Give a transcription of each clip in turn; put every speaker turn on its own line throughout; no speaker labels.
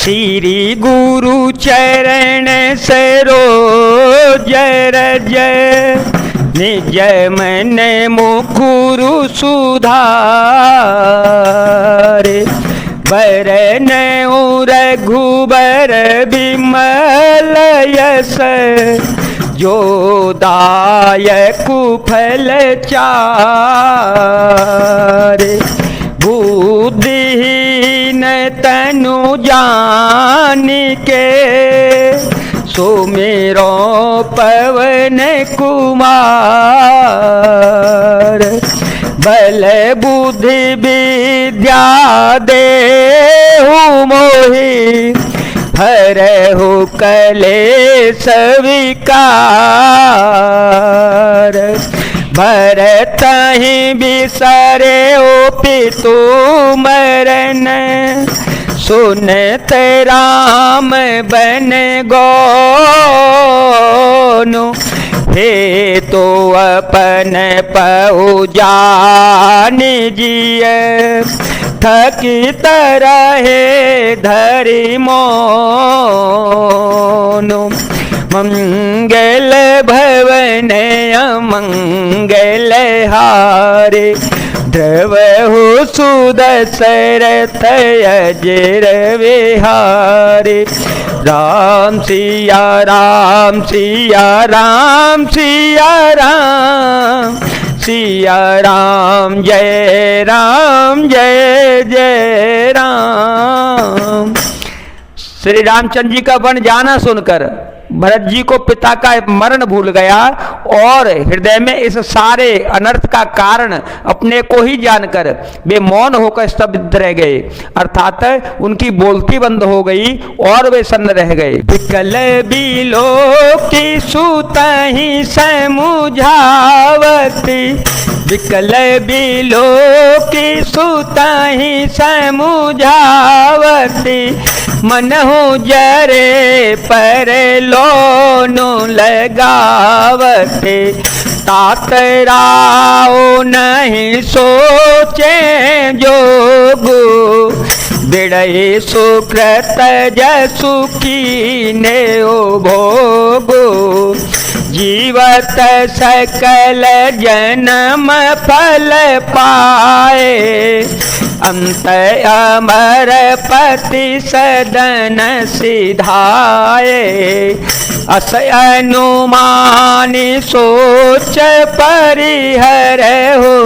श्री गुरु चरण सरोज रज निज मन मुकुरु सुधारे वरन रघुबर बिमल यस जो दायकु फल चारे बुद्धिहीन तनु जानिके सुमिरो पवन कुमार बल बुद्धि विद्या देहु मोहि हरहु कलेश विकार भरत ही बिसरे ओ पितु मरन सुनत राम बन गोनु हे तो अपन पहु जान जिय थकी तरहे धरि मोनु मंगल भवन अमंगल हारे द्रवहु सुदशरथ अजर विहारे राम सिया राम सिया राम सिया राम सिया राम जय राम। श्री रामचंद्र जी का वन जाना सुनकर भरत जी को पिता का मरण भूल गया और हृदय में इस सारे अनर्थ का कारण अपने को ही जानकर वे मौन होकर स्तब्ध रह गए, अर्थात उनकी बोलती बंद हो गई और वे सन्न रह गए। विकल बिलो की सुतहि समुझावती विकल बिलो की सुतहि समुझावती मन हो जरे पर लोनु लगावते तात राव नहीं सोचे जोगु बिड़े सुकृत जसु कीने ओ भोगु जीवत सकल जन्म फल पाए अंत अमर पति सदन सिधाए अस अनुमानी सोच परिहर हो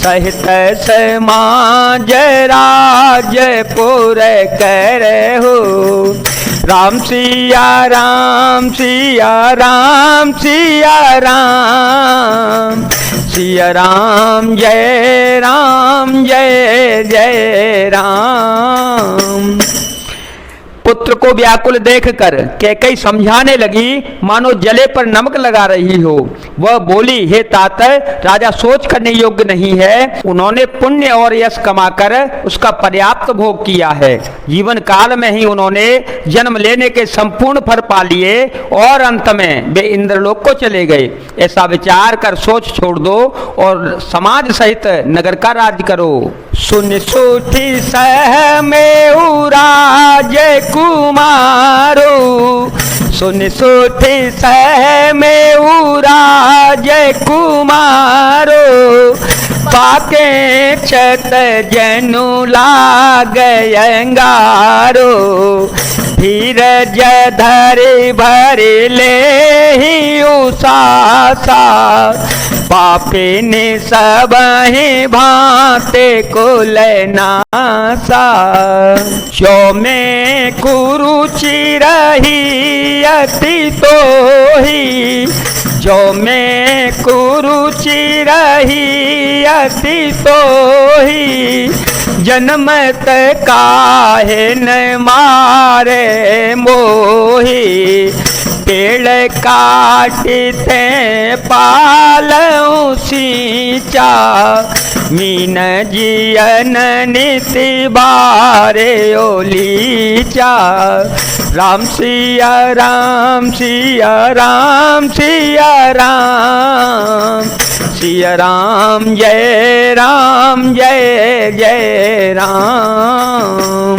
सहित समाज राजपुर कर हो राम सिया राम सिया राम सिया राम सिया राम जय राम। पुत्र को व्याकुल देखकर कैकेयी समझाने लगी मानो जले पर नमक लगा रही हो। वह बोली, हे तात, राजा सोच करने योग्य नहीं है। उन्होंने पुण्य और यश कमाकर उसका पर्याप्त भोग किया है। जीवन काल में ही उन्होंने जन्म लेने के संपूर्ण फल पा लिए और अंत में वे इंद्रलोक को चले गए। ऐसा विचार कर सोच छोड़ दो और समाज सहित नगर का राज्य करो। सुन सूठी सह में राज कुमारो सुन सूठी सह में राज कुमारो पाके छत जनु लाग अंगारो धीरज धरि भरि ले ही उसासा पापिनी सबहि भांते कुल नासा जो में कुरुचि रही अति तोही जो में कुरुचि रही अति तोही जन्मत काहे न मारे मोही पेड़ काटते पालऊ सींचा मीन जियन नीति बारे ओलीचा राम सिया राम सिया राम सिया राम सिया राम जय राम।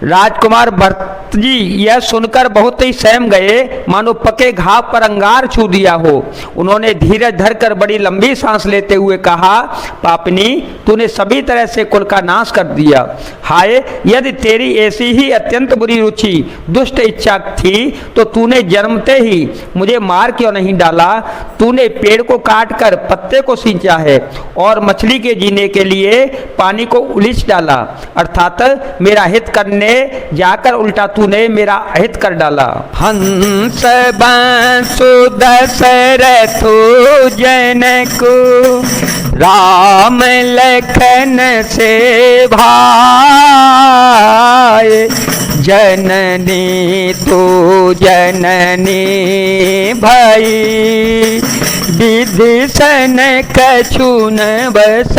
राजकुमार भरत जी यह सुनकर बहुत ही सहम गए, मानो पके घाव पर अंगार छू दिया हो। उन्होंने धीरज धरकर बड़ी लंबी सांस लेते हुए कहा, पापनी, तूने सभी तरह से कुल का नाश कर दिया। हाय, यदि तेरी ऐसी ही अत्यंत बुरी रुचि, दुष्ट इच्छा थी तो तूने जन्मते ही मुझे मार क्यों नहीं डाला? तूने पेड़ को काट कर पत्ते को सींचा है और मछली के जीने के लिए पानी को उलीच डाला, अर्थात मेरा हित करने जाकर उल्टा तूने मेरा अहित कर डाला। हंस बंसु दशरथु जनकु राम लखन से भाई, जननी तू जननी भई, विभीषण कछु न बसाए।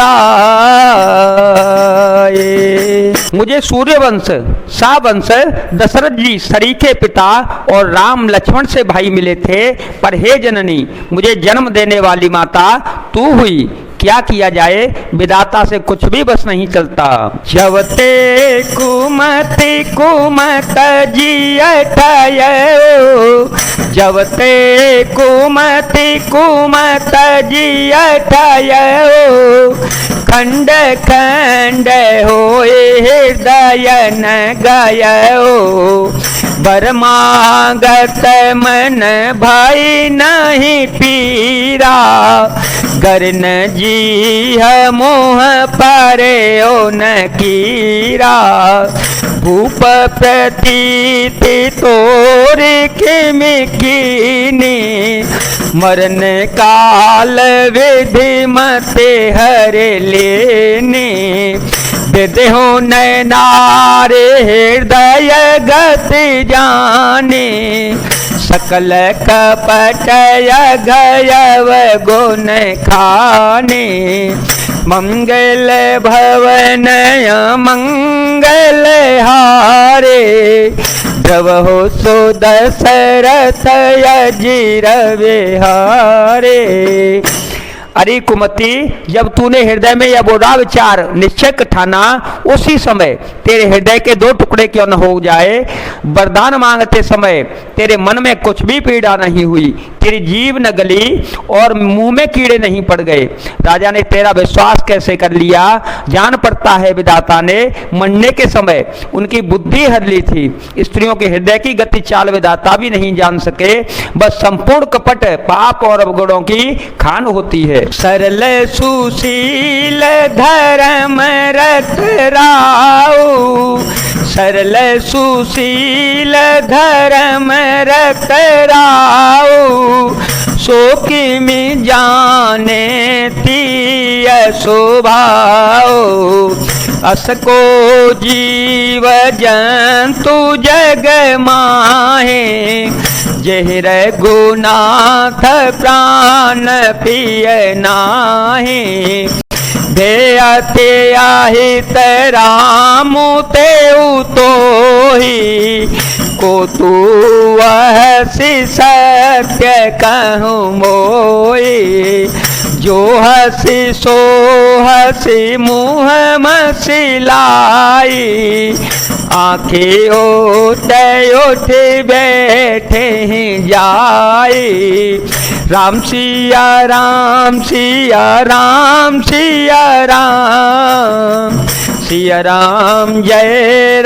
मुझे सूर्यवंश शावंश दशरथ जी सरीखे पिता और राम लक्ष्मण से भाई मिले थे, पर हे जननी, मुझे जन्म देने वाली माता तू हुई। क्या किया जाए, विधाता से कुछ भी बस नहीं चलता। जवते कुमति कुमत जियठयो, जवते कुमति कुमत जियठयो, खंड खंड होए हृदय न गयो, बरमागत मन भाई नहीं पीरा, गरन जी मोह परे ओ न कीरा, भूप प्रतीति तोर किमिकीनी, मरण काल विधि मते हर लेने, विदेहो नैनारे हृदय गति जाने, सकल कपटय गयव गुण खाने, मंगल भवन मंगल हारे, द्रवहो सो दशरथ अजीर विहारे। अरे कुमति, जब तूने हृदय में यह बुरा विचार निश्चय ठाना, उसी समय तेरे हृदय के दो टुकड़े क्यों न हो जाए। वरदान मांगते समय तेरे मन में कुछ भी पीड़ा नहीं हुई, तेरी जीभ न गली और मुंह में कीड़े नहीं पड़ गए। राजा ने तेरा विश्वास कैसे कर लिया? जान पड़ता है विधाता ने मरने के समय उनकी बुद्धि हर ली थी। स्त्रियों के हृदय की गति चाल विधाता भी नहीं जान सके। बस संपूर्ण कपट पाप और अवगुणों की खान होती है। सरल सुशील धर्म रत राऊ, सरल सुशील धर्म रत राऊ, सो किमि जाने तीय स्वभाव, असको जीव जंतु जग माहे, जहर गुनाथ प्राण पिय नाहे, भेयते आहित राम तेउ तोहि, को तू वह सत्य कहूँ मोहि, जो हसी सो हसी मुँह मसिलाई, आँखें ओटे उठ बैठे ही जाए, राम सिया राम सिया राम सिया राम, सिया राम जय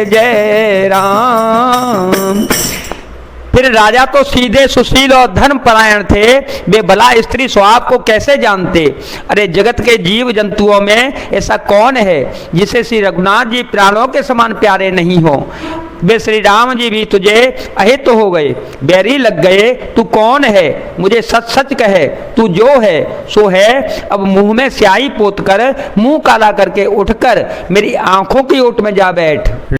जय राम। फिर राजा तो सीधे सुशील और धर्म परायण थे, वे भला स्त्री स्वभाव को कैसे जानते? अरे जगत के जीव जंतुओं में ऐसा कौन है जिसे श्री रघुनाथ जी प्राणों के समान प्यारे नहीं हो? वे श्री राम जी भी तुझे अहित हो गए, बैरी लग गए। तू कौन है? मुझे सच सच कहे, तू जो है सो है। अब मुंह में स्याही पोत कर, मुंह काला करके उठकर मेरी आंखों की ओट में जा बैठ।